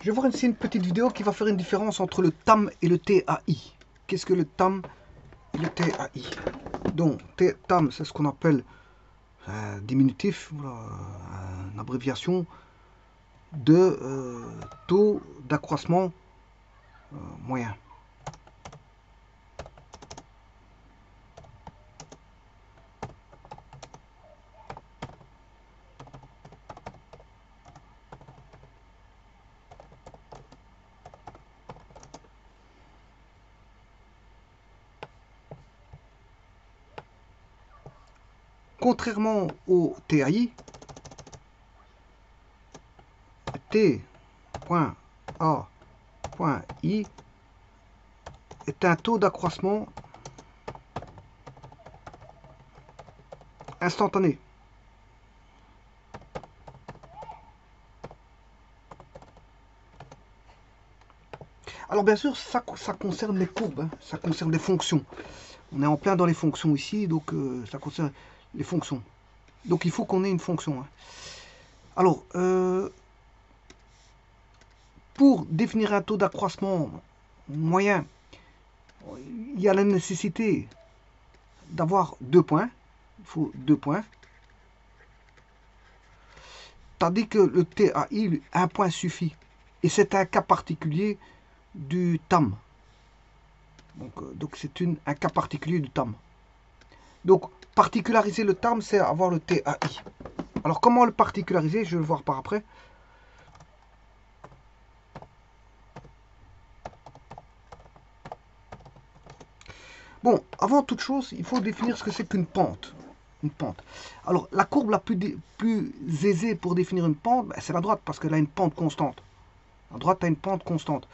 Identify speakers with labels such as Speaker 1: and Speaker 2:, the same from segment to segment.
Speaker 1: Je vais voir ici une petite vidéo qui va faire une différence entre le TAM et le TAI. Qu'est-ce que le TAM et le TAI? Donc, TAM, c'est ce qu'on appelle diminutif, voilà, une abréviation de taux d'accroissement moyen. Contrairement au TAI, T.A.I est un taux d'accroissement instantané. Alors bien sûr, ça concerne les courbes, hein, ça concerne les fonctions. On est en plein dans les fonctions ici, donc ça concerne les fonctions. Donc il faut qu'on ait une fonction. Hein. Alors, pour définir un taux d'accroissement moyen, il y a la nécessité d'avoir 2 points. Il faut 2 points. Tandis que le TAI, un point suffit. Et c'est un cas particulier du TAM. Donc c'est un cas particulier du TAM. Donc particulariser le TAM, c'est avoir le TAI. Alors comment le particulariser? Je vais le voir par après. Bon, avant toute chose, il faut définir ce que c'est qu'une pente. Une pente. Alors, la courbe la plus aisée pour définir une pente, ben, c'est la droite, parce qu'elle a une pente constante. La droite a une pente constante.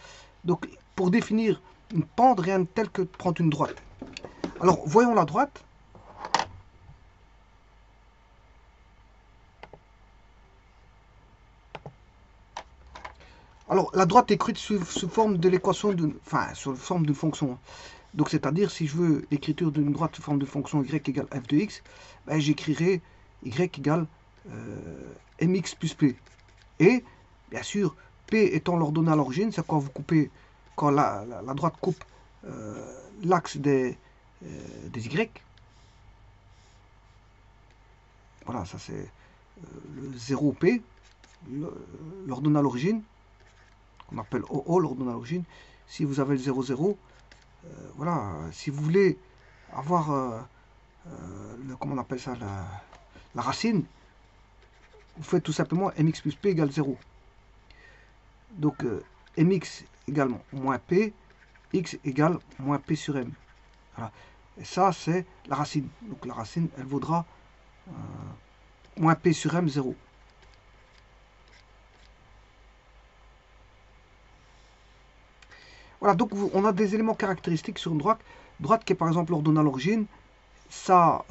Speaker 1: Donc, pour définir une pente, rien de tel que prendre une droite. Alors, voyons la droite. Alors, la droite est écrite sous forme de l'équation d'une... Enfin, sous forme d'une fonction. Donc, c'est-à-dire, si je veux l'écriture d'une droite sous forme de fonction y égale f de x, ben, j'écrirai y égale mx plus p. Et, bien sûr, p étant l'ordonnée à l'origine, c'est quand vous coupez, quand la droite coupe l'axe des y. Voilà, ça c'est le 0p, l'ordonnée à l'origine, qu'on appelle OO, l'ordonnée à l'origine. Si vous avez le 0, 0, voilà, si vous voulez avoir, comment on appelle ça, la racine, vous faites tout simplement mx plus p égale 0. Donc mx égale moins p, x égale moins p sur m. Voilà. Et ça, c'est la racine. Donc la racine, elle vaudra moins p sur m, 0. Voilà, donc on a des éléments caractéristiques sur une droite qui est par exemple l'ordonnée à l'origine, sa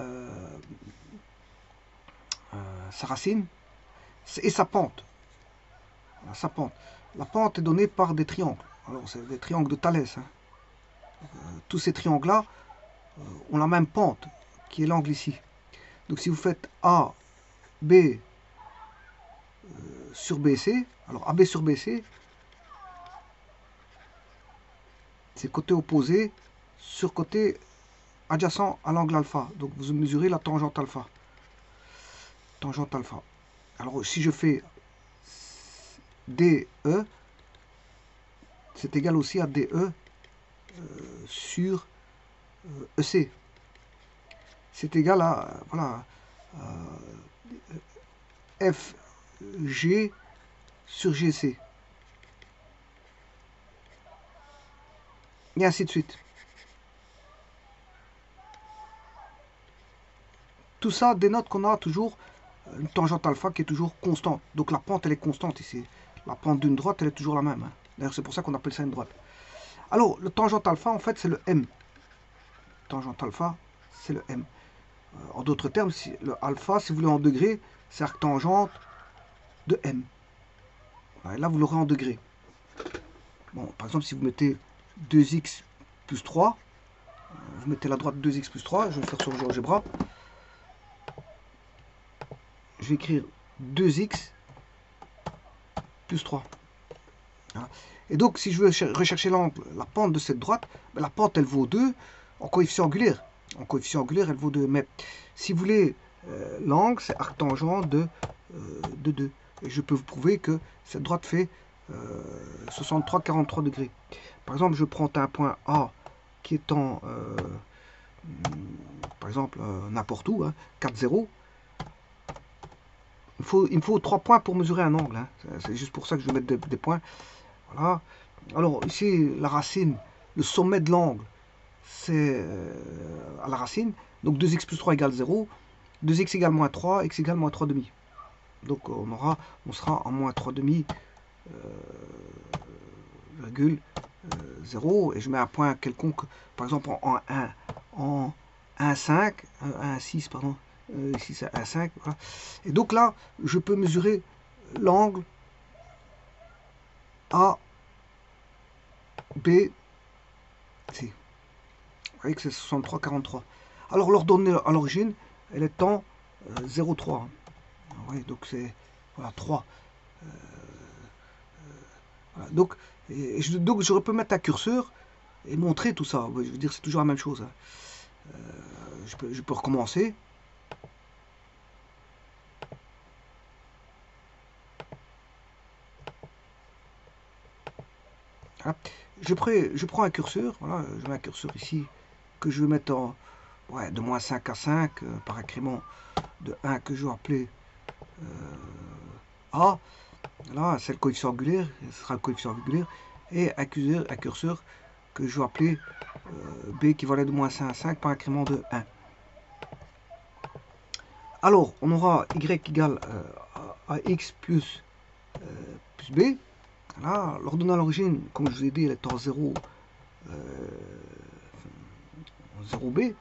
Speaker 1: racine et sa pente. Voilà, sa pente. La pente est donnée par des triangles. Alors, c'est des triangles de Thalès. Hein. Tous ces triangles-là ont la même pente, qui est l'angle ici. Donc, si vous faites A, B sur BC, alors AB sur BC, c'est côté opposé sur côté adjacent à l'angle alpha. Donc, vous mesurez la tangente alpha. Tangente alpha. Alors, si je fais DE, c'est égal aussi à DE sur EC. C'est égal à, voilà, FG sur GC. Et ainsi de suite. Tout ça dénote qu'on a toujours une tangente alpha qui est toujours constante. Donc la pente, elle est constante ici. La pente d'une droite, elle est toujours la même. Hein. D'ailleurs, c'est pour ça qu'on appelle ça une droite. Alors, le tangente alpha, en fait, c'est le M. Tangente alpha, c'est le M. En d'autres termes, si le alpha, si vous voulez en degrés, c'est arctangente de M. Et là, vous l'aurez en degrés. Bon, par exemple, si vous mettez 2x plus 3, vous mettez la droite 2x plus 3, je vais le faire sur GeoGebra. Je vais écrire 2x plus 3. Hein. Et donc, si je veux rechercher l'angle, la pente de cette droite, ben, la pente, elle vaut 2 en coefficient angulaire. En coefficient angulaire, elle vaut 2. Mais si vous voulez, l'angle, c'est arctangent de 2. Et je peux vous prouver que cette droite fait 63,43 degrés. Par exemple, je prends un point A qui est en, par exemple, n'importe où, hein, 4, 0. Il me faut 3 points pour mesurer un angle. Hein. C'est juste pour ça que je vais mettre des points. Voilà. Alors ici, la racine, le sommet de l'angle, c'est à la racine. Donc 2x plus 3 égale 0. 2x égale moins 3, x égale moins 3 demi. Donc on sera en moins 3 demi, virgule 0. Et je mets un point quelconque, par exemple en 1, en 1,5, 1,6, pardon. Ici c'est 1,5. Voilà. Et donc là, je peux mesurer l'angle A, B, C. Vous voyez que c'est 63,43. Alors l'ordonnée à l'origine, elle est en 0,3. Oui, donc c'est voilà, 3. Voilà. Donc, donc je peux mettre un curseur et montrer tout ça. Je veux dire, c'est toujours la même chose. Hein. Je peux recommencer. Voilà. Je prends un curseur. Voilà, je mets un curseur ici que je vais mettre en de moins 5 à 5 par incrément de 1 que je vais appeler A. Là, c'est le coefficient angulaire, ce sera le coefficient angulaire, et un curseur que je vais appeler B qui va aller de moins 5 à 5 par incrément de 1. Alors, on aura Y égale à X plus B. Là, l'ordonnée à l'origine, comme je vous ai dit, elle est en 0, 0B.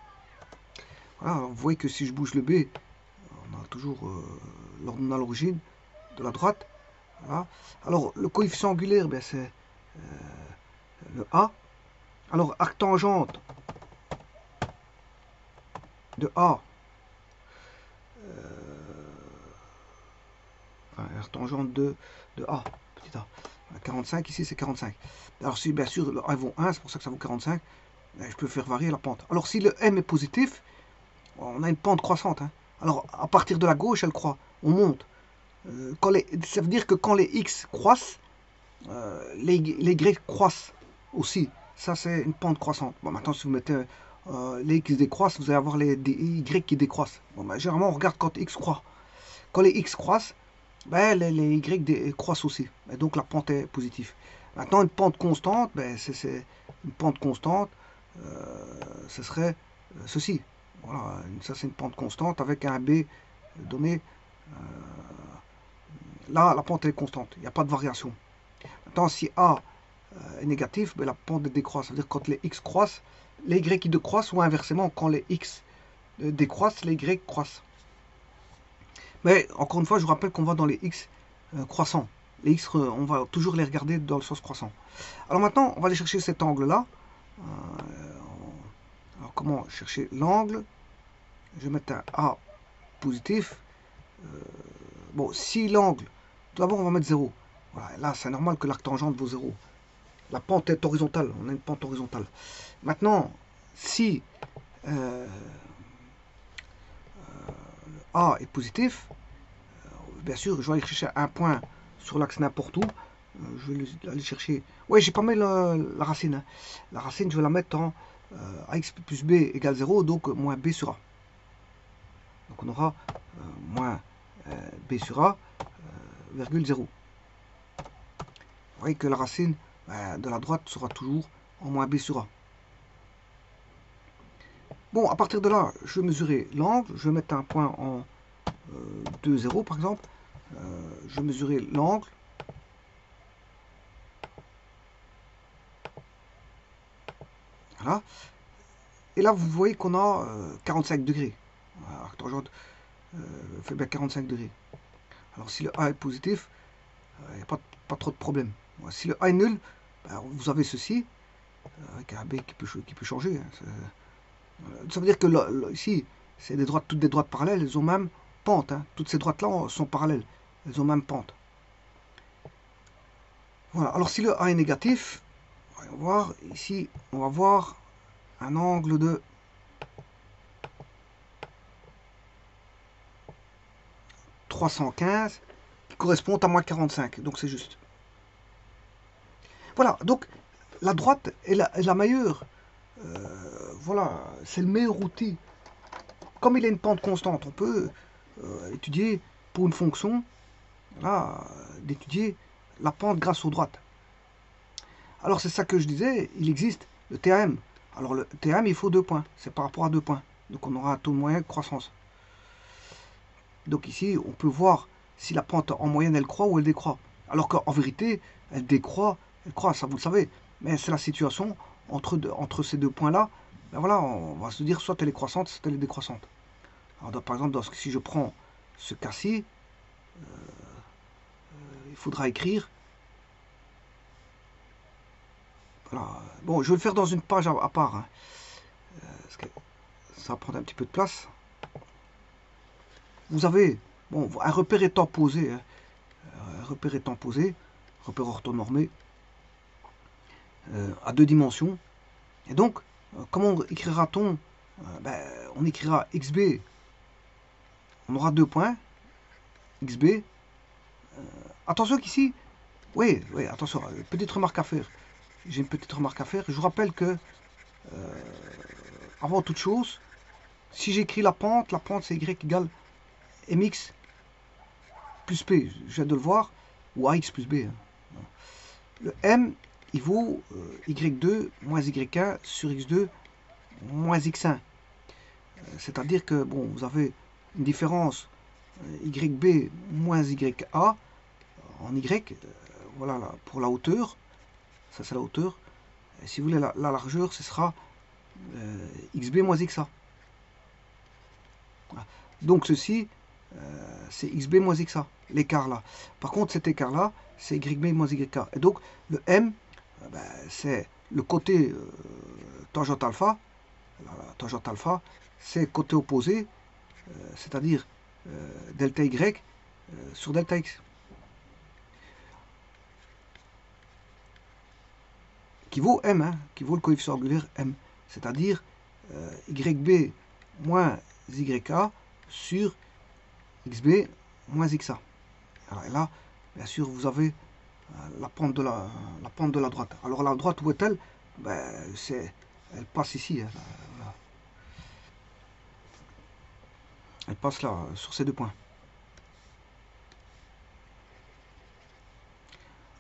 Speaker 1: Voilà, vous voyez que si je bouge le B, on a toujours l'ordonnée à l'origine de la droite. Voilà. Alors, le coefficient angulaire, ben, c'est le A. Alors, arctangente de A, arctangente de A, petit a. 45, ici c'est 45. Alors, si bien sûr le A vaut 1, c'est pour ça que ça vaut 45, je peux faire varier la pente. Alors, si le M est positif, on a une pente croissante. Hein. Alors, à partir de la gauche, elle croît, on monte. Ça veut dire que quand les X croissent, les Y croissent aussi. Ça, c'est une pente croissante. Bon, maintenant, si vous mettez les X décroissent, vous allez avoir les Y qui décroissent. Bon, ben, généralement, on regarde quand X croît. Quand les X croissent, ben, les Y croissent aussi. Et donc, la pente est positive. Maintenant, une pente constante, ben, c'est une pente constante, ce serait ceci. Voilà, ça, c'est une pente constante avec un B donné. Là, la pente est constante. Il n'y a pas de variation. Maintenant, si A est négatif, ben, la pente décroît. Ça veut dire que quand les X croissent, les Y qui décroissent, ou inversement, quand les X décroissent, les Y croissent. Mais encore une fois, je vous rappelle qu'on va dans les X croissants. Les X, on va toujours les regarder dans le sens croissant. Alors maintenant, on va aller chercher cet angle-là. Alors comment chercher l'angle? Je vais mettre un A positif. Bon, si l'angle, tout d'abord on va mettre 0. Voilà, là, c'est normal que l'arc tangente vaut 0. La pente est horizontale, on a une pente horizontale. Maintenant, si A est positif, bien sûr, je vais aller chercher un point sur l'axe n'importe où. Je vais aller chercher... Oui, j'ai pas mis la racine. Hein. La racine, je vais la mettre en AX plus B égale 0, donc moins B sur A. Donc on aura moins B sur A, virgule 0. Vous voyez que la racine de la droite sera toujours en moins B sur A. Bon, à partir de là, je vais mesurer l'angle. Je vais mettre un point en 2, 0 par exemple. Je vais mesurer l'angle. Voilà. Et là, vous voyez qu'on a 45 degrés. Arctangente fait bien 45 degrés. Alors, si le A est positif, il n'y a pas trop de problème. Si le A est nul, ben, vous avez ceci, avec un B qui peut changer. Hein. Ça veut dire que là, ici, c'est toutes des droites parallèles, elles ont même pente. Hein. Toutes ces droites-là sont parallèles, elles ont même pente. Voilà, alors si le A est négatif, on va voir ici, on va voir un angle de 315 qui correspond à moins 45, donc c'est juste. Voilà, donc la droite est la meilleure. Voilà, c'est le meilleur outil. Comme il a une pente constante, on peut étudier pour une fonction, là, d'étudier la pente grâce aux droites. Alors c'est ça que je disais, il existe le théorème. Alors le théorème, il faut 2 points, c'est par rapport à 2 points. Donc on aura un taux moyen de croissance. Donc ici, on peut voir si la pente en moyenne, elle croît ou elle décroît. Alors qu'en vérité, elle décroît, elle croît, ça vous le savez. Mais c'est la situation entre ces 2 points-là. Ben voilà, on va se dire soit elle est croissante, soit elle est décroissante. Alors, par exemple, si je prends ce cas-ci, il faudra écrire. Voilà. Bon, je vais le faire dans une page à part, hein, parce que ça va prendre un petit peu de place. Vous avez, bon, un repère étant posé, hein, un repère étant posé, repère orthonormé, à 2 dimensions. Et donc, comment écrira-t-on ben, on écrira xb, on aura 2 points, xb. Attention qu'ici, oui, attention, petite remarque à faire. J'ai une petite remarque à faire. Je vous rappelle que, avant toute chose, si j'écris la pente c'est y égale mx plus p, je viens de le voir, ou ax plus b. Hein. Le m, il vaut y2 moins y1 sur x2 moins x1. C'est-à-dire que, bon, vous avez une différence yb moins ya en y, voilà, là, pour la hauteur, ça c'est la hauteur. Et si vous voulez la largeur, ce sera xb moins xa. Voilà. Donc ceci, c'est xb moins xa, l'écart là. Par contre, cet écart là, c'est yb moins yk. Et donc, le m, ben, c'est le côté tangente alpha. La tangente alpha, c'est côté opposé, c'est-à-dire delta y sur delta x. Qui vaut m, hein, qui vaut le coefficient angulaire m. C'est-à-dire yb moins yk sur xb moins xa. Alors, et là, bien sûr, vous avez la pente de la droite. Alors la droite, où est-elle? Ben, elle passe ici. Hein, voilà. Elle passe là, sur ces 2 points.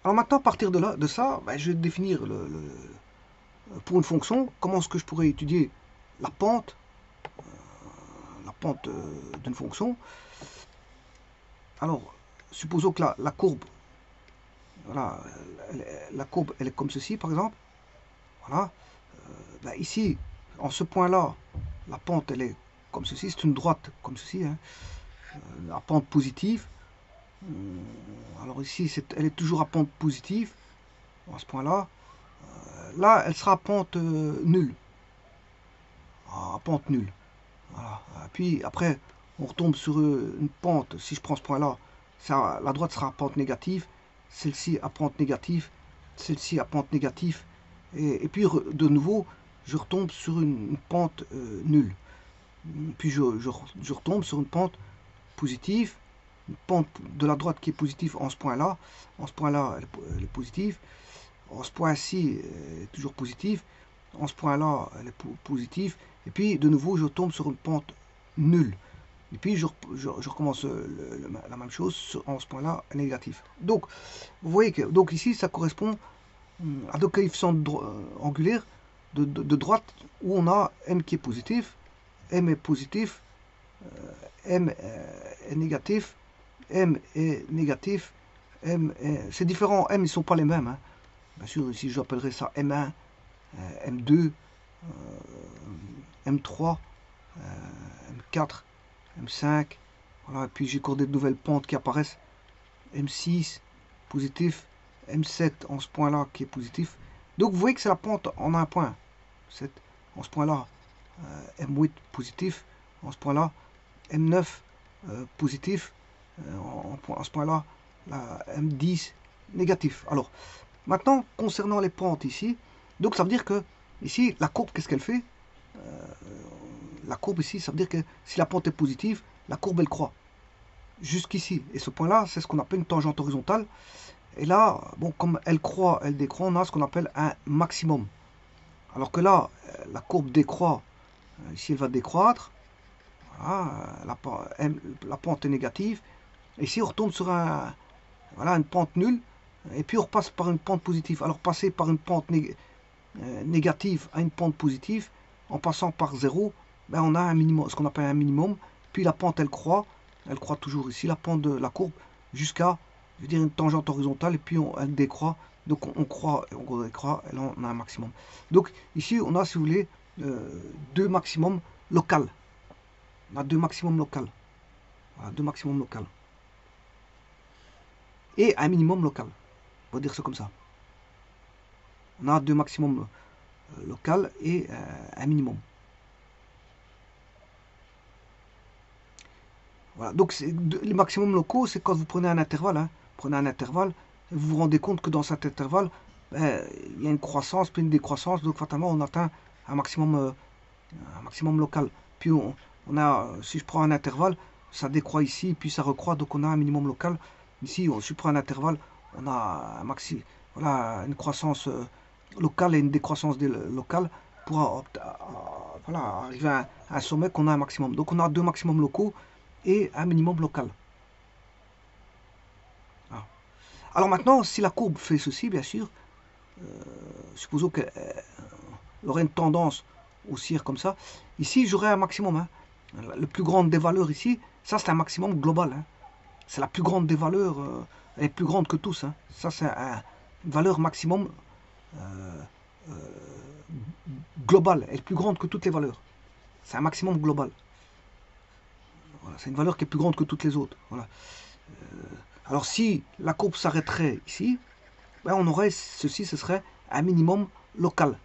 Speaker 1: Alors maintenant, à partir de ça, ben, je vais définir pour une fonction, comment est-ce que je pourrais étudier la pente d'une fonction. Alors, supposons que la courbe, voilà, la courbe, elle est comme ceci, par exemple. Voilà. Ben ici, en ce point-là, la pente, elle est comme ceci, c'est une droite comme ceci, hein, à pente positive. Alors ici, elle est toujours à pente positive, à ce point-là. Là, elle sera à pente nulle. À pente nulle. Voilà. Puis après, on retombe sur une pente. Si je prends ce point-là, la droite sera à pente négative, celle-ci à pente négative, celle-ci à pente négative. Et puis de nouveau, je retombe sur une pente nulle. Puis je retombe sur une pente positive, une pente de la droite qui est positive en ce point-là. En ce point-là, elle est positive. En ce point-ci, elle est toujours positive. En ce point-là, elle est positive. Et puis, de nouveau, je tombe sur une pente nulle. Et puis, je recommence la même chose en ce point-là, négatif. Donc, vous voyez que donc ici, ça correspond à deux coefficients angulaires de droite où on a m qui est positif, m est positif, m est négatif, m est négatif, c'est différent, m ils ne sont pas les mêmes. Hein. Bien sûr, ici j'appellerai ça M1, M2, M3, M4, M5. Voilà, et puis j'ai encore des nouvelles pentes qui apparaissent. M6, positif, M7 en ce point-là qui est positif. Donc vous voyez que c'est la pente en un point. 7 en ce point-là, M8 positif, en ce point-là, M9 positif, en ce point-là, M10 négatif. Alors, maintenant, concernant les pentes ici, donc ça veut dire que, ici, la courbe, qu'est-ce qu'elle fait? La courbe ici, ça veut dire que si la pente est positive, la courbe, elle croît. Jusqu'ici. Et ce point-là, c'est ce qu'on appelle une tangente horizontale. Et là, bon, comme elle croît, elle décroît, on a ce qu'on appelle un maximum. Alors que là, la courbe décroît. Ici, elle va décroître. Voilà, la pente est négative. Et ici, on retombe sur voilà, une pente nulle. Et puis, on repasse par une pente positive. Alors, passer par une pente négative à une pente positive, en passant par 0, ben, on a un minimum, ce qu'on appelle un minimum. Puis, la pente, elle croît toujours ici, la pente de la courbe, jusqu'à, je veux dire, une tangente horizontale. Et puis, elle décroît. Donc, on croît, on décroît. Et là, on a un maximum. Donc, ici, on a, si vous voulez, deux maximums locaux. On a deux maximums locaux. Voilà, deux maximums locaux. Et un minimum local. On va dire ça comme ça. On a deux maximums locaux et un minimum. Voilà. Donc les maximums locaux, c'est quand vous prenez un intervalle. Hein. Vous prenez un intervalle, vous vous rendez compte que dans cet intervalle, il y a une croissance, puis une décroissance. Donc fatalement, on atteint un maximum local. Puis on a, si je prends un intervalle, ça décroît ici, puis ça recroît, donc on a un minimum local. Ici, si je prends un intervalle, on a un voilà, une croissance locale et une décroissance locale pour voilà, arriver à un sommet qu'on a un maximum. Donc on a deux maximums locaux et un minimum local. Voilà. Alors maintenant, si la courbe fait ceci, bien sûr, supposons qu'elle aurait une tendance haussière comme ça, ici j'aurais un maximum. Hein. Le plus grand des valeurs ici, ça c'est un maximum global. Hein. C'est la plus grande des valeurs, elle est plus grande que tous. Hein. Ça c'est une valeur maximum globale, elle est plus grande que toutes les valeurs. C'est un maximum global. Voilà, c'est une valeur qui est plus grande que toutes les autres. Voilà. Alors si la courbe s'arrêterait ici, ben on aurait ceci, ce serait un minimum local.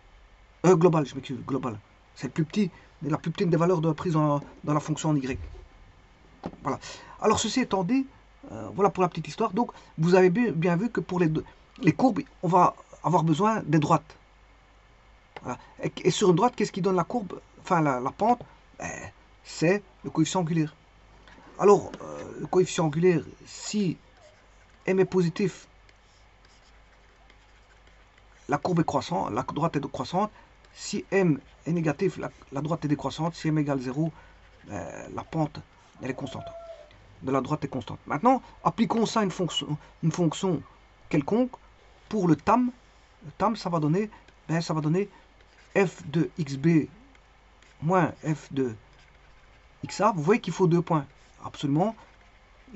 Speaker 1: Global, je m'excuse, global. C'est le plus petit, la plus petite des valeurs de prise dans la fonction en Y. Voilà. Alors ceci étant dit, voilà pour la petite histoire. Donc vous avez bien vu que pour les courbes, on va avoir besoin des droites. Voilà. Et sur une droite, qu'est-ce qui donne la courbe, enfin la pente? C'est le coefficient angulaire. Alors, le coefficient angulaire, si m est positif, la courbe est croissante, la droite est croissante. Si m est négatif, la droite est décroissante. Si m égale 0, la pente, elle est constante. De la droite est constante. Maintenant, appliquons ça à une fonction quelconque. Pour le tam, ça va donner, f de xb moins f de xa. Vous voyez qu'il faut deux points. Absolument,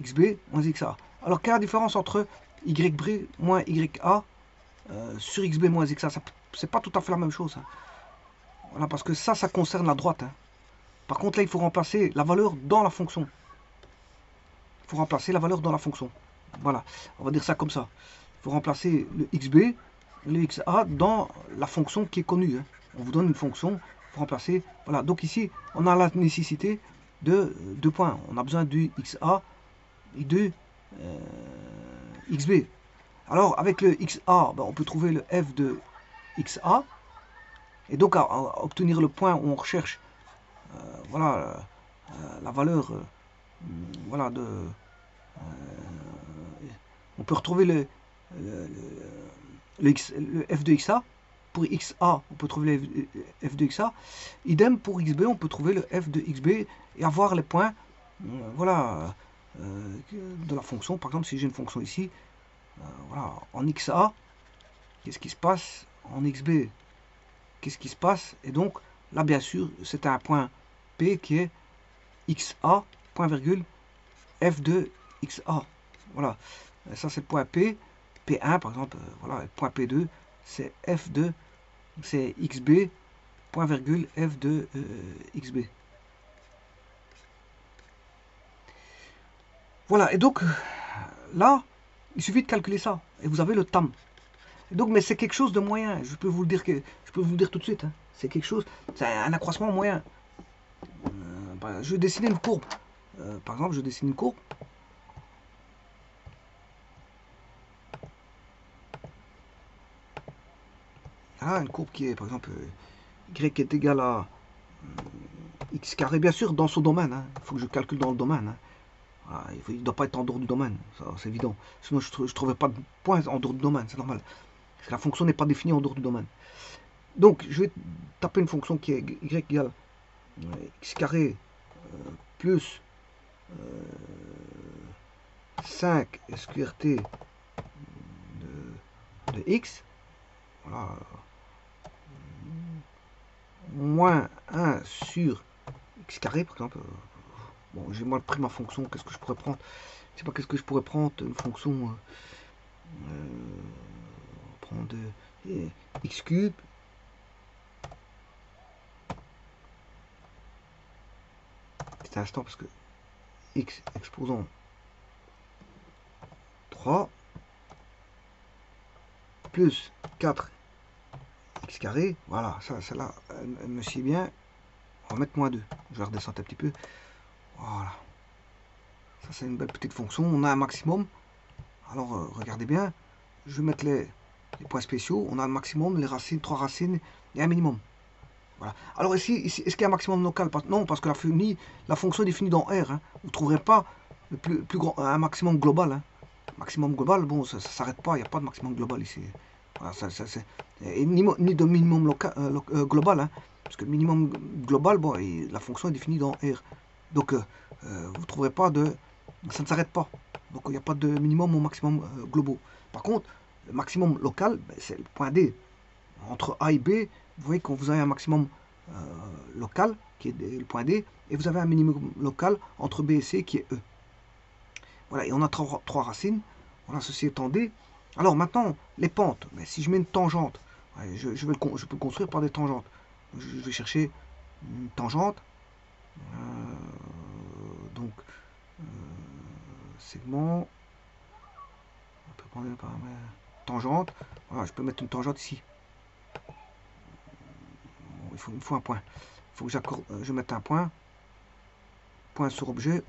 Speaker 1: xb moins xa. Alors, quelle est la différence entre yb moins ya sur xb moins xa? C'est pas tout à fait la même chose. Hein. Voilà, parce que ça concerne la droite. Hein. Par contre, là, il faut remplacer la valeur dans la fonction. Il faut remplacer la valeur dans la fonction. Voilà, on va dire ça comme ça. Il faut remplacer le xb, le xa dans la fonction qui est connue. Hein. On vous donne une fonction, il faut remplacer. Voilà, donc ici, on a la nécessité de deux points. On a besoin du xa et de xb. Alors, avec le xa, ben, on peut trouver le f de xa. Et donc, à obtenir le point où on recherche voilà, la valeur voilà, on peut retrouver le f de xa. Pour xa, on peut trouver le f de xa. Idem pour xb, on peut trouver le f de xb et avoir les points voilà, de la fonction. Par exemple, si j'ai une fonction ici, voilà, en xa, qu'est-ce qui se passe? En xb, qu'est-ce qui se passe? Et donc, là, bien sûr, c'est un point P qui est xa, point virgule, f de xa. Voilà, ça c'est le point P. P1, par exemple, voilà, point P2, c'est f de, c'est xb, point virgule, f de xb. Voilà, et donc, là, il suffit de calculer ça, et vous avez le tam. Et donc, mais c'est quelque chose de moyen, je peux vous le dire, tout de suite. Hein. C'est quelque chose, c'est un accroissement moyen. Je vais dessiner une courbe. Par exemple, je dessine une courbe. Ah, une courbe qui est, par exemple, y est égal à x carré, bien sûr, dans son domaine. Hein. Il faut que je calcule dans le domaine. Hein. Voilà, il ne doit pas être en dehors du domaine, c'est évident. Sinon, je ne trouverai pas de point en dehors du domaine, c'est normal. Parce que la fonction n'est pas définie en dehors du domaine. Donc, je vais taper une fonction qui est y égale x carré plus 5 sqrt de x. Voilà. Moins 1 sur x carré, par exemple. Bon, j'ai mal pris ma fonction, qu'est-ce que je pourrais prendre? Je sais pas, qu'est-ce que je pourrais prendre, une fonction... prendre x cube. Petit instant, parce que x exposant 3 plus 4 x carré, voilà, ça, celle-là, elle me sied bien. On va mettre moins 2. Je vais redescendre un petit peu. Voilà. Ça, c'est une belle petite fonction. On a un maximum. Alors, regardez bien. Je vais mettre les points spéciaux. On a le maximum, les racines, 3 racines et un minimum. Voilà. Alors ici est-ce qu'il y a un maximum local? Non, parce que la fonction est définie dans R. Hein. Vous ne trouverez pas le plus grand, un maximum global. Hein. Maximum global, bon, ça ne s'arrête pas. Il n'y a pas de maximum global ici. Voilà, et ni de minimum local, global. Hein. Parce que le minimum global, bon, la fonction est définie dans R. Donc, vous ne trouverez pas de... Ça ne s'arrête pas. Donc, il n'y a pas de minimum ou maximum globaux. Par contre, le maximum local, ben, c'est le point D. Entre A et B, vous voyez que vous avez un maximum local, qui est le point D, et vous avez un minimum local entre B et C, qui est E. Voilà, et on a trois racines. Voilà, ceci étant D. Alors maintenant, les pentes. Mais si je mets une tangente, je peux le construire par des tangentes. Je vais chercher une tangente. Donc, segment. On peut prendre un paramètre tangente. Voilà, je peux mettre une tangente ici. Bon, il me faut un point. Il faut que je mette un point. Point sur objet.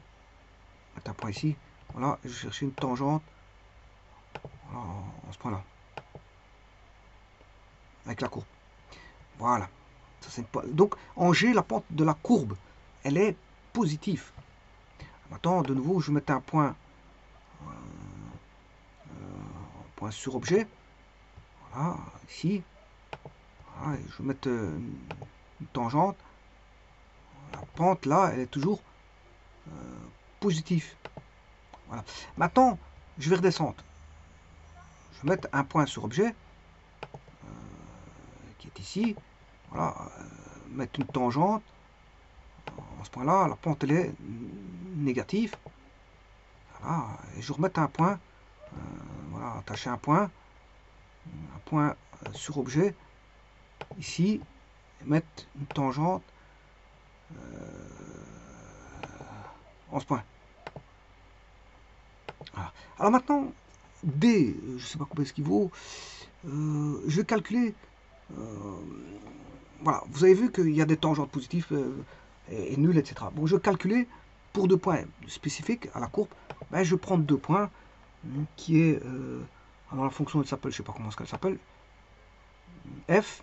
Speaker 1: Mettre un point ici. Voilà, je vais chercher une tangente. Voilà, en ce point-là. Avec la courbe. Voilà. Ça, donc, en G, la pente de la courbe, elle est positive. Maintenant, de nouveau, je vais mettre un point, point sur objet. Voilà, ici. Voilà, et je vais mettre une tangente. La pente, là, elle est toujours positive. Voilà. Maintenant, je vais redescendre. Je vais mettre un point sur objet, qui est ici. Voilà, mettre une tangente. En ce point-là, la pente, elle est négative. Voilà, et je remets un point. Voilà, attacher un point sur objet, ici, et mettre une tangente en ce point. Voilà. Alors maintenant, D, je ne sais pas combien est-ce qu'il vaut, je vais calculer, voilà, vous avez vu qu'il y a des tangentes positives et nulles, etc. Bon, je vais calculer pour 2 points spécifiques à la courbe, ben, je vais prendre 2 points, qui est, alors la fonction elle s'appelle, je ne sais pas comment elle s'appelle, f,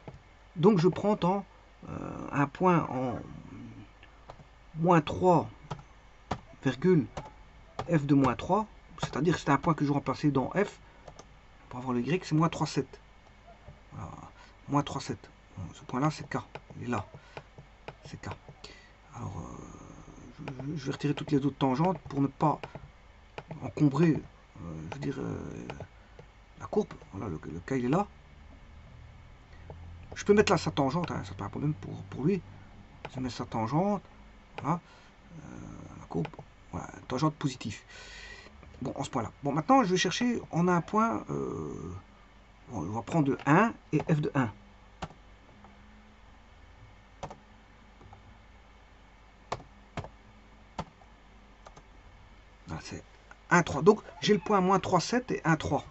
Speaker 1: donc je prends un point en moins 3, f de moins 3, c'est-à-dire que c'est un point que je remplaçais dans f, pour avoir le y, c'est moins 3,7. Voilà. Moins 3,7. Ce point-là, c'est K. Il est là. C'est K. Alors, je vais retirer toutes les autres tangentes pour ne pas encombrer, je veux dire, la courbe. Voilà, le K, il est là. Je peux mettre là sa tangente, hein, ça pas un problème pour lui. Je mets sa tangente. Voilà. La courbe. Voilà, tangente positive. Bon, en ce point-là. Bon, maintenant, je vais chercher, on a un point, bon, on va prendre le 1 et f de 1. Voilà, c'est 1, 3. Donc, j'ai le point moins 3, 7 et 1, 3.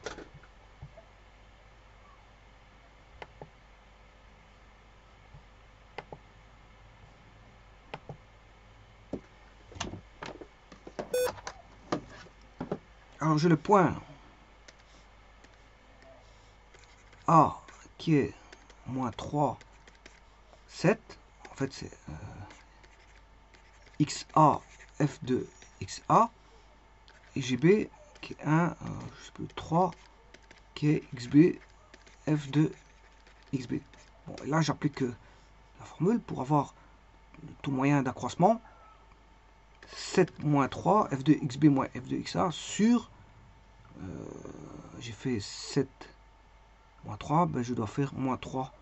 Speaker 1: Alors, j'ai le point A qui est moins 3, 7. En fait, c'est XA, F de XA. Et GB qui est 1, je sais plus, 3, qui est XB, F de XB. Bon, et là, j'applique la formule pour avoir le taux moyen d'accroissement. 7 moins 3, F de XB moins F de XA sur, j'ai fait 7 moins 3, ben je dois faire moins 3,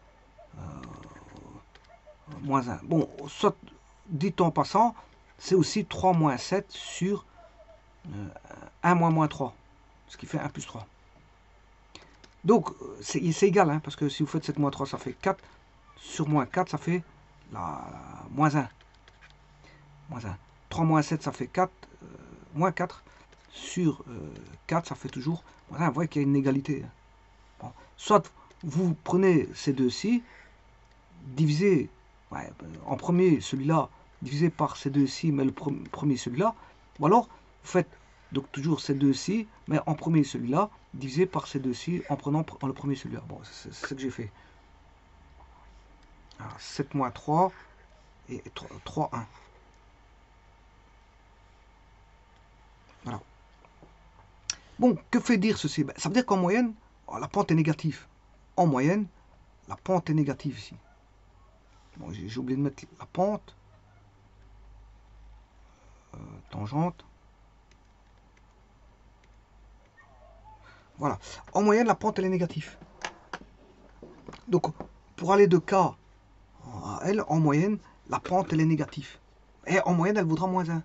Speaker 1: moins 1. Bon, soit, dit en passant, c'est aussi 3 moins 7 sur 1 moins 3, ce qui fait 1 plus 3. Donc, c'est égal, hein, parce que si vous faites 7 moins 3, ça fait 4, sur moins 4, ça fait moins 1. Moins 1. 3 moins 7, ça fait 4, moins 4, sur 4, ça fait toujours moins 1. Vous voyez qu'il y a une égalité. Bon. Soit vous prenez ces deux-ci, divisez, ouais, en premier celui-là, divisé par ces deux-ci, mais le premier celui-là, ou alors vous faites donc toujours ces deux-ci, mais en premier celui-là, divisé par ces deux-ci, en prenant le premier celui-là. Bon, c'est ce que j'ai fait. Alors, 7 moins 3 et 3, 1. Voilà. Bon, que fait dire ceci? Ben, ça veut dire qu'en moyenne, la pente est négative. En moyenne, la pente est négative ici. Bon, j'ai oublié de mettre la pente. Tangente. Voilà. En moyenne, la pente, elle est négative. Donc, pour aller de K à L, en moyenne, la pente, elle est négative. Et en moyenne, elle vaudra moins 1.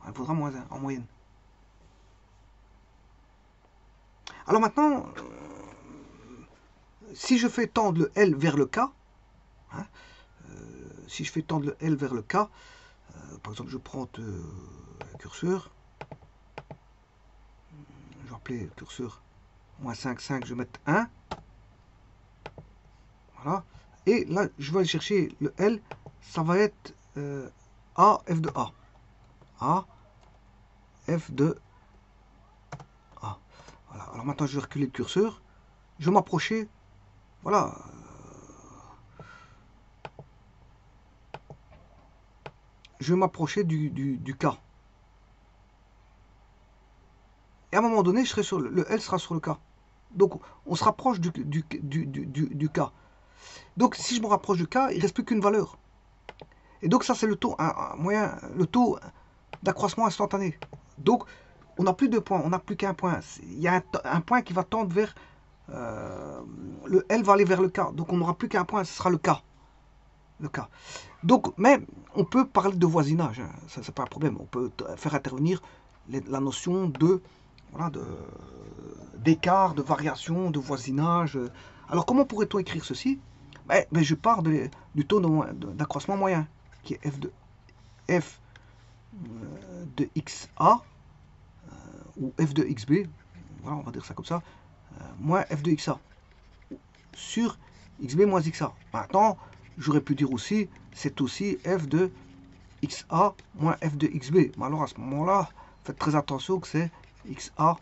Speaker 1: Elle vaudra moins 1, en moyenne. Alors maintenant, si je fais tendre le L vers le K, hein, si je fais tendre le L vers le K, par exemple, je prends le curseur, je vais appeler le curseur moins 5, 5, je vais mettre 1. Voilà. Et là, je vais aller chercher le L, ça va être A, F de A. A, F de A. Voilà. Alors maintenant, je vais reculer le curseur. Je vais m'approcher. Voilà. Je vais m'approcher du K. Et à un moment donné, je serai sur le L sera sur le K. Donc, on se rapproche du K. Donc, si je me rapproche du K, il ne reste plus qu'une valeur. Et donc, ça, c'est le taux moyen, le taux d'accroissement instantané. Donc, on n'a plus de points, on n'a plus qu'un point. Il y a un point qui va tendre vers... le L va aller vers le K. Donc, on n'aura plus qu'un point, ce sera le K. Le K. Donc, mais on peut parler de voisinage. Hein. Ça, c'est pas un problème. On peut faire intervenir la notion de... Voilà, d'écart, de variation, de voisinage. Alors, comment pourrait-on écrire ceci? Ben, je pars du taux d'accroissement moyen, qui est F de XA, ou F de XB, voilà, on va dire ça comme ça, moins F de XA, sur XB moins XA. Maintenant, j'aurais pu dire aussi, c'est aussi F de XA moins F de XB. Mais alors, à ce moment-là, faites très attention que c'est XA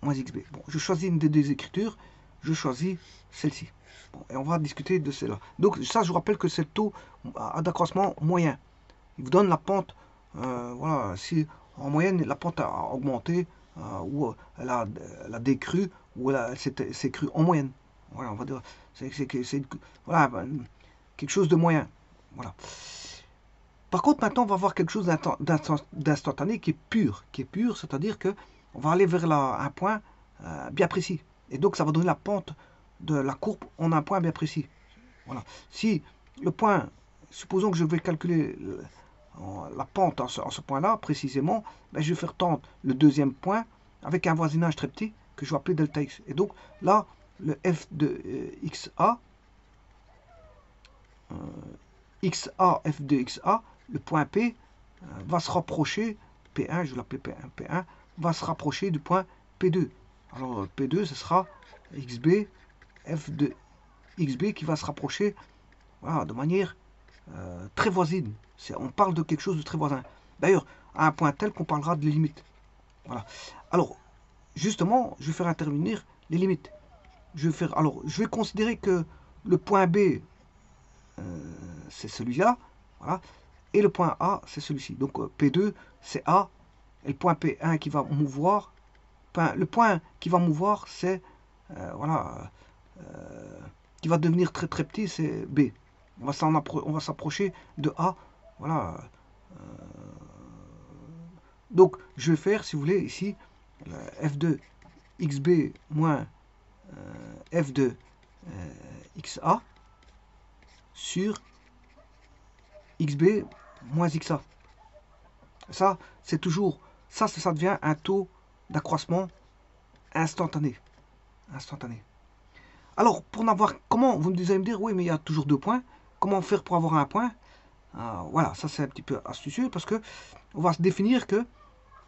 Speaker 1: moins XB. Bon, je choisis une des deux écritures, je choisis celle-ci. Bon, et on va discuter de celle-là. Donc ça, je vous rappelle que c'est le taux d'accroissement moyen. Il vous donne la pente, voilà, si en moyenne la pente a augmenté, ou elle a décru, ou elle s'est crue en moyenne. Voilà, on va dire, c'est voilà, quelque chose de moyen. Voilà. Par contre, maintenant, on va voir quelque chose d'instantané qui est pur, c'est-à-dire que on va aller vers un point bien précis. Et donc, ça va donner la pente de la courbe en un point bien précis. Voilà. Si le point, supposons que je vais calculer la pente en ce point-là, précisément, ben, je vais faire tendre le deuxième point avec un voisinage très petit que je vais appeler delta x. Et donc, là, le f de xa, f de xa, le point P va se rapprocher, P1, je vais l'appeler P1, va se rapprocher du point P2. Alors P2, ce sera XB, F de XB qui va se rapprocher, voilà, de manière très voisine. On parle de quelque chose de très voisin. D'ailleurs, à un point tel qu'on parlera de limites. Voilà. Alors, justement, je vais faire intervenir les limites. Je vais considérer que le point B, c'est celui-là, voilà, et le point A, c'est celui-ci. Donc P2, c'est A, et le point P1 qui va mouvoir, le point qui va mouvoir, c'est, voilà, qui va devenir très très petit, c'est B. On va s'approcher de A, voilà. Donc, je vais faire, si vous voulez, ici, f de xb moins f de xa sur xb moins xa. Ça, c'est toujours, ça devient un taux d'accroissement instantané. Alors, pour n'avoir, comment, vous allez me dire, oui, mais il y a toujours 2 points. Comment faire pour avoir un point? Voilà, ça c'est un petit peu astucieux parce que on va se définir que,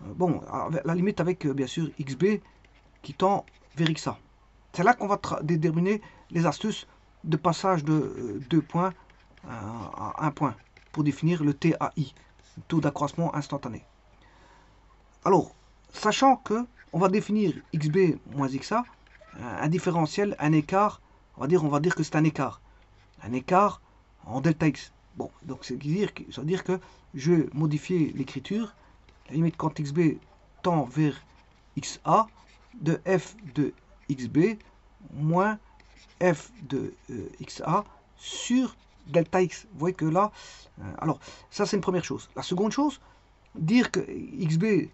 Speaker 1: bon, à la limite avec, bien sûr, xb qui tend vers xa. C'est là qu'on va déterminer les astuces de passage de 2 points à 1 point pour définir le TAI, le taux d'accroissement instantané. Alors, sachant que on va définir xb moins xa, un différentiel, un écart, on va dire que c'est un écart en delta x. Bon, donc ça veut dire que je vais modifier l'écriture, la limite quand xb tend vers xa, de f de xb moins f de xa sur delta x. Vous voyez que là, alors ça c'est une première chose. La seconde chose, dire que xb,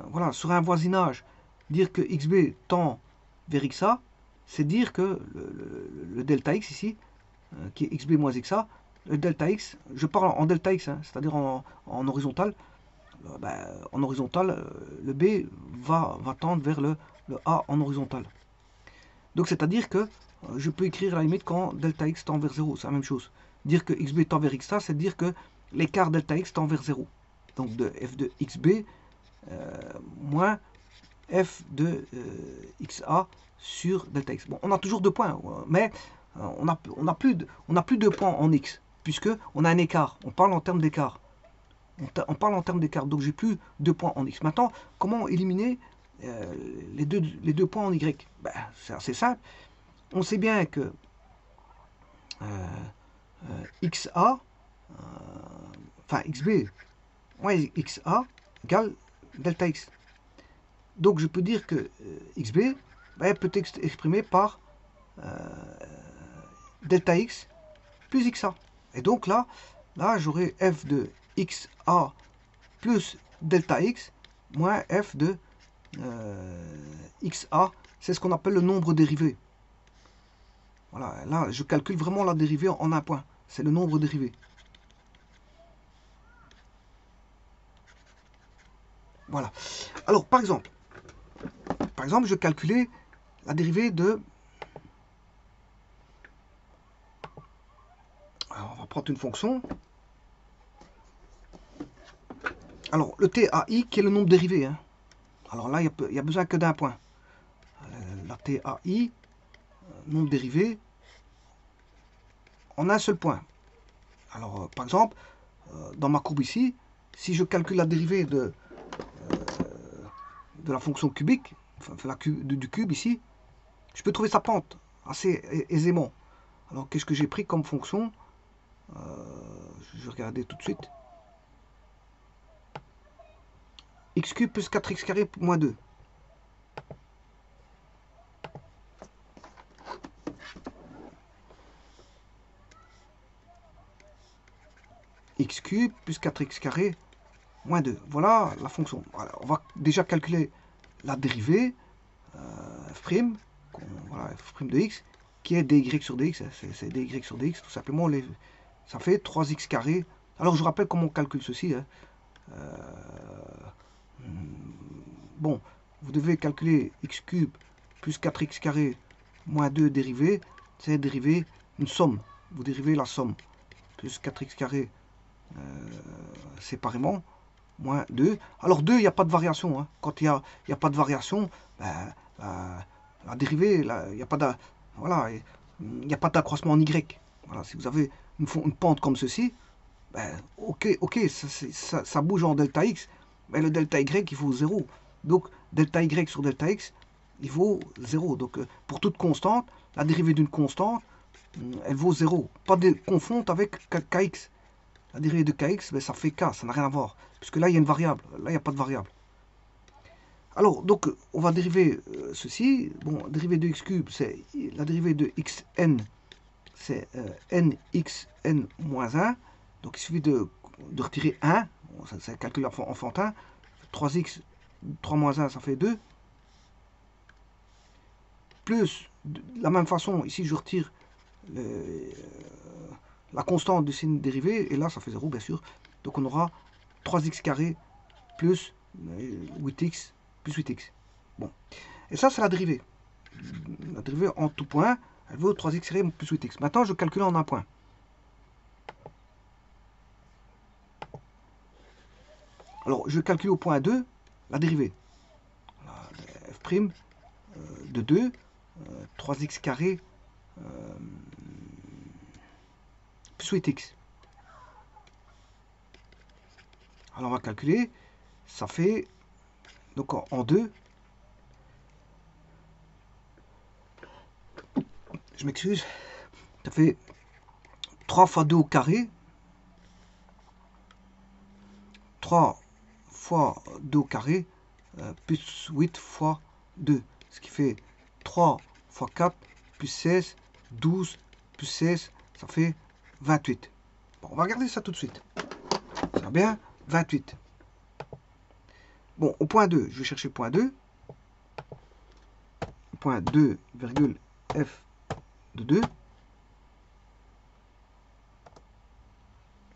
Speaker 1: voilà, sur un voisinage, dire que xb tend vers xa, c'est dire que le delta x ici, qui est xb moins xa, le delta x, je parle en delta x, hein, c'est-à-dire en horizontal, en horizontal, le b va tendre vers le a en horizontal. Donc c'est-à-dire que je peux écrire à la limite quand delta x tend vers 0, c'est la même chose. Dire que xb tend vers xa, c'est dire que l'écart delta x tend vers 0. Donc de f de xb moins f de xa sur delta x. Bon, on a toujours 2 points, mais on n'a plus 2 points en x, puisque on a un écart. On parle en termes d'écart. On parle en termes d'écart, donc j'ai plus 2 points en x. Maintenant, comment éliminer les deux points en y? C'est assez simple. On sait bien que xa, enfin xb moins xa égale delta x. Donc je peux dire que xb peut être exprimé par delta x plus xa. Et donc là j'aurai f de xa plus delta x moins f de xa. C'est ce qu'on appelle le nombre dérivé. Voilà, là je calcule vraiment la dérivée en un point. C'est le nombre dérivé. Voilà. Alors par exemple, je calculais la dérivée de... Alors, on va prendre une fonction. Alors, le TAI qui est le nombre dérivé. Hein. Alors là, il n'y a besoin que d'un point. La TAI, nombre dérivé, en un seul point. Alors, par exemple, dans ma courbe ici, si je calcule la dérivée de la fonction cubique, enfin, du cube ici, je peux trouver sa pente assez aisément. Alors, qu'est-ce que j'ai pris comme fonction? Je vais regarder tout de suite. X cube plus 4x carré moins 2. X cube plus 4x carré moins 2. Voilà la fonction. Voilà, on va déjà calculer la dérivée f', voilà, f' de x, qui est dy sur dx. C'est dy sur dx, tout simplement. Ça fait 3x carré. Alors je vous rappelle comment on calcule ceci. Hein. Bon, vous devez calculer x cube plus 4x carré moins 2 dérivée. C'est dériver une somme. Vous dérivez la somme. Plus 4x carré séparément. Moins 2. Alors 2, il n'y a pas de variation. Hein. Quand il n'y a pas de variation, ben, la dérivée, il n'y a pas d'accroissement en y. Voilà, si vous avez une pente comme ceci, ben, ok, ça bouge en delta x, mais le delta y, il vaut 0. Donc, delta y sur delta x, il vaut 0. Donc, pour toute constante, la dérivée d'une constante, elle vaut 0. Pas de confondre avec kx. La dérivée de kx, ben, ça fait k, ça n'a rien à voir. Puisque là, il y a une variable. Là, il n'y a pas de variable. Alors, donc, on va dériver ceci. Bon, dérivée de x cube, c'est la dérivée de xn, c'est nxn moins 1. Donc, il suffit de retirer 1. Bon, c'est un calcul enfantin. 3x, 3 moins 1, ça fait 2. Plus, de la même façon, ici, je retire la constante de signe dérivée. Et là, ça fait 0, bien sûr. Donc, on aura 3x carré plus 8x plus 8x. Bon. Et ça, c'est la dérivée. La dérivée en tout point, elle vaut 3x carré plus 8x. Maintenant, je calcule en un point. Alors, je calcule au point 2 la dérivée. F' de 2, 3x carré plus 8x. Alors, on va calculer. Ça fait, donc en 2, je m'excuse, ça fait 3 fois 2 au carré. 3 fois 2 au carré, plus 8 fois 2. Ce qui fait 3 fois 4, plus 16, 12, plus 16, ça fait 28. Bon, on va regarder ça tout de suite. Ça va bien, 28. Bon, au point 2, je vais chercher le point 2. Point 2, f de 2.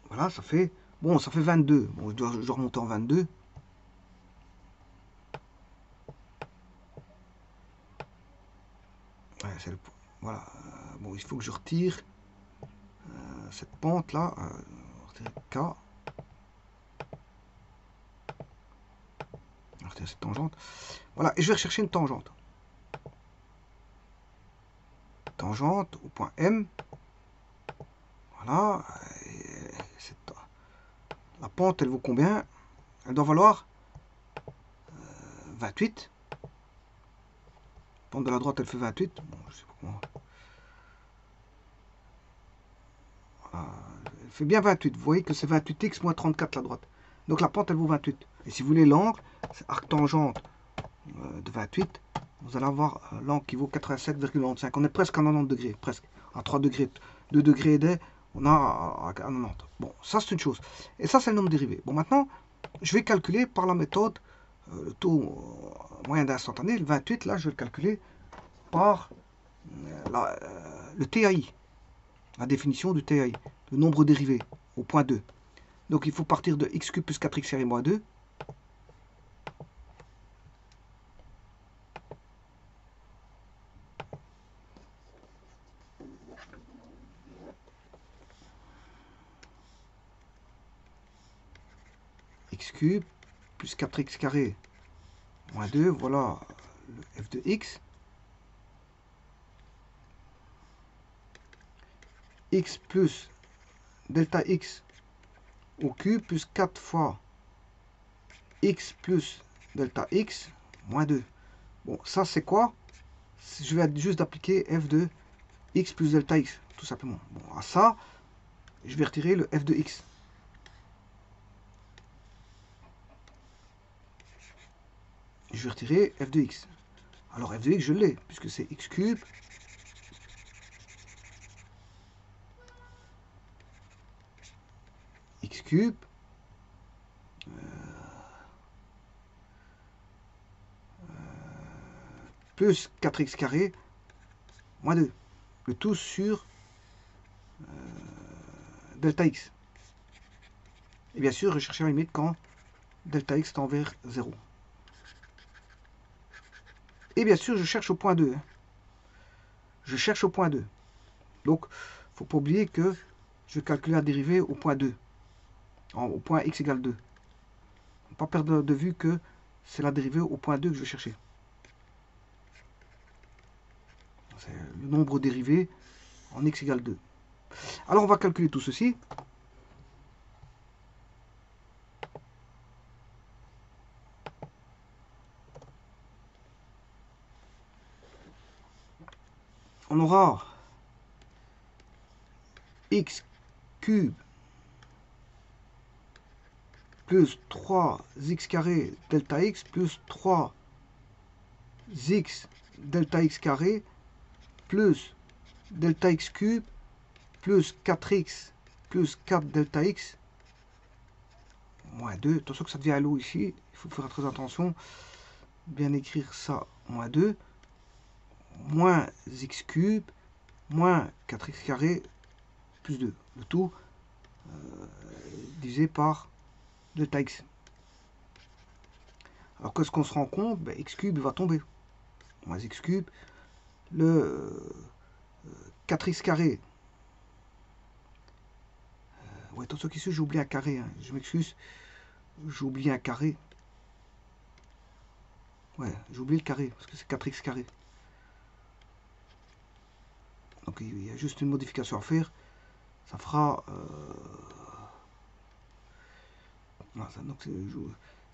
Speaker 1: Voilà, ça fait... Bon, ça fait 22. Bon, je dois remonter en 22. Ouais, c'est le... Voilà. Bon, il faut que je retire cette pente-là. Retirer K. Retirer cette tangente. Voilà, et je vais rechercher une tangente. Tangente au point M. Voilà. La pente, elle vaut combien? Elle doit valoir 28. La pente de la droite, elle fait 28. Bon, je sais pas comment. Voilà. Elle fait bien 28. Vous voyez que c'est 28x moins 34 la droite. Donc la pente, elle vaut 28. Et si vous voulez l'angle, c'est arc tangente de 28. Vous allez avoir l'angle qui vaut 87,95. On est presque à 90 degrés. Presque. À 3 degrés. 2 degrés d'air, on a à 90. Bon, ça c'est une chose. Et ça, c'est le nombre dérivé. Bon, maintenant, je vais calculer par la méthode le taux moyen d'instantané. Le 28, là, je vais le calculer par le TAI. La définition du TAI. Le nombre dérivé au point 2. Donc, il faut partir de x cube plus 4x carré moins 2. X cube plus 4x carré moins 2, voilà le f de x. X plus delta x au cube plus 4 fois x plus delta x moins 2. Bon, ça c'est quoi? Je vais juste appliquer f de x plus delta x, tout simplement. Bon, à ça, je vais retirer le f de x. Je vais retirer f de x. Alors f de x, je l'ai, puisque c'est x cube x cube plus 4x carré moins 2. Le tout sur delta x. Et bien sûr, rechercher la limite quand delta x tend vers 0. Et bien sûr, je cherche au point 2. Je cherche au point 2. Donc, il ne faut pas oublier que je vais calculer la dérivée au point 2. Au point x égale 2. Ne pas perdre de vue que c'est la dérivée au point 2 que je vais chercher. C'est le nombre dérivé en x égale 2. Alors, on va calculer tout ceci. On aura x cube plus 3x carré delta x plus 3x delta x carré plus delta x cube plus 4x plus 4 delta x moins 2. Attention que ça devient à l'eau ici, il faut faire très attention. Bien écrire ça, moins 2, moins x cube, moins 4x carré, plus 2. Le tout divisé par delta x. Alors qu'est-ce qu'on se rend compte? Ben, x cube va tomber. Moins x cube, le 4x carré. Ouais, attention qu'ici j'ai oublié un carré, hein. Je m'excuse, j'ai oublié un carré. Ouais, j'ai oublié le carré, parce que c'est 4x carré. Donc il y a juste une modification à faire. Ça fera... donc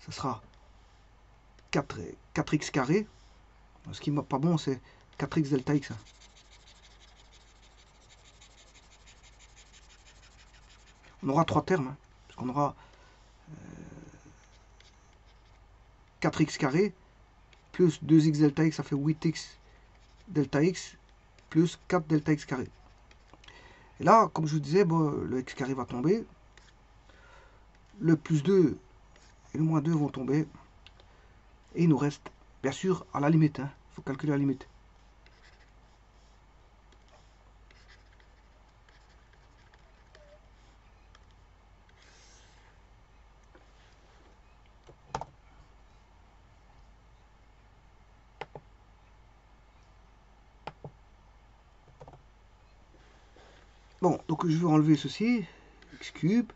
Speaker 1: ça sera 4x carré. Ce qui n'est pas bon, c'est 4x delta x. On aura 3 termes, hein, parce qu'on aura 4x carré plus 2x delta x, ça fait 8x delta x plus 4 delta x carré. Et là, comme je vous disais, bon, le x carré va tomber. Le plus 2 et le moins 2 vont tomber. Et il nous reste, bien sûr, à la limite. Il faut calculer la limite. Bon, donc je vais enlever ceci. X cube.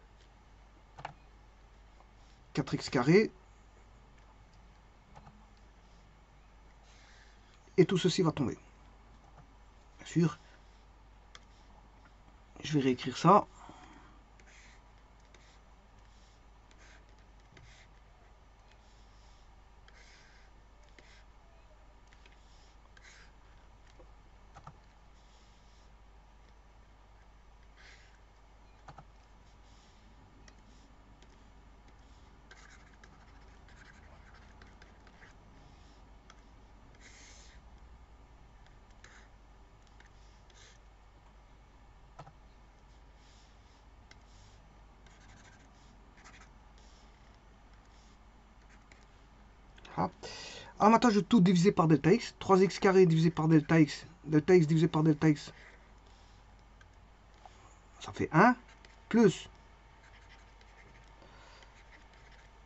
Speaker 1: 4x carré. Et tout ceci va tomber. Bien sûr. Je vais réécrire ça. Alors maintenant, je vais tout diviser par delta x. 3x carré divisé par delta x divisé par delta x, ça fait 1, plus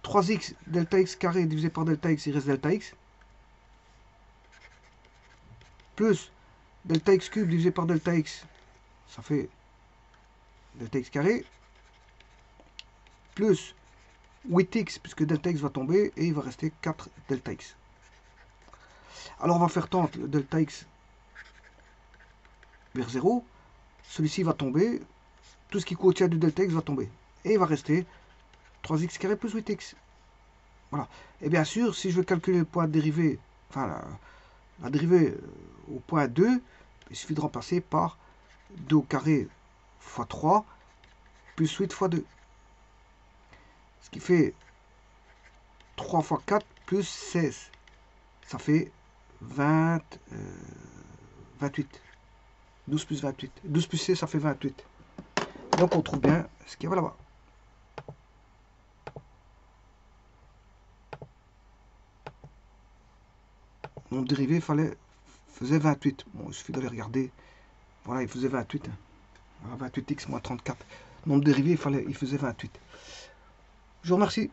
Speaker 1: 3x delta x carré divisé par delta x, il reste delta x, plus delta x cube divisé par delta x, ça fait delta x carré, plus 8x, puisque delta x va tomber, et il va rester 4 delta x. Alors on va faire tendre le delta x vers 0. Celui-ci va tomber. Tout ce qui contient du delta x va tomber. Et il va rester 3x carré plus 8x. Voilà. Et bien sûr, si je veux calculer le point de dérivée, enfin la dérivée au point 2, il suffit de remplacer par 2 au carré fois 3 plus 8 fois 2. Ce qui fait 3 fois 4 plus 16. Ça fait 28. 12 plus 28. 12 plus 16, ça fait 28. Donc on trouve bien ce qu'il y a là-bas. Mon dérivé faisait 28. Bon, il suffit d'aller regarder. Voilà, il faisait 28. Voilà, 28x moins 34. Nombre dérivé, il faisait 28. Je vous remercie.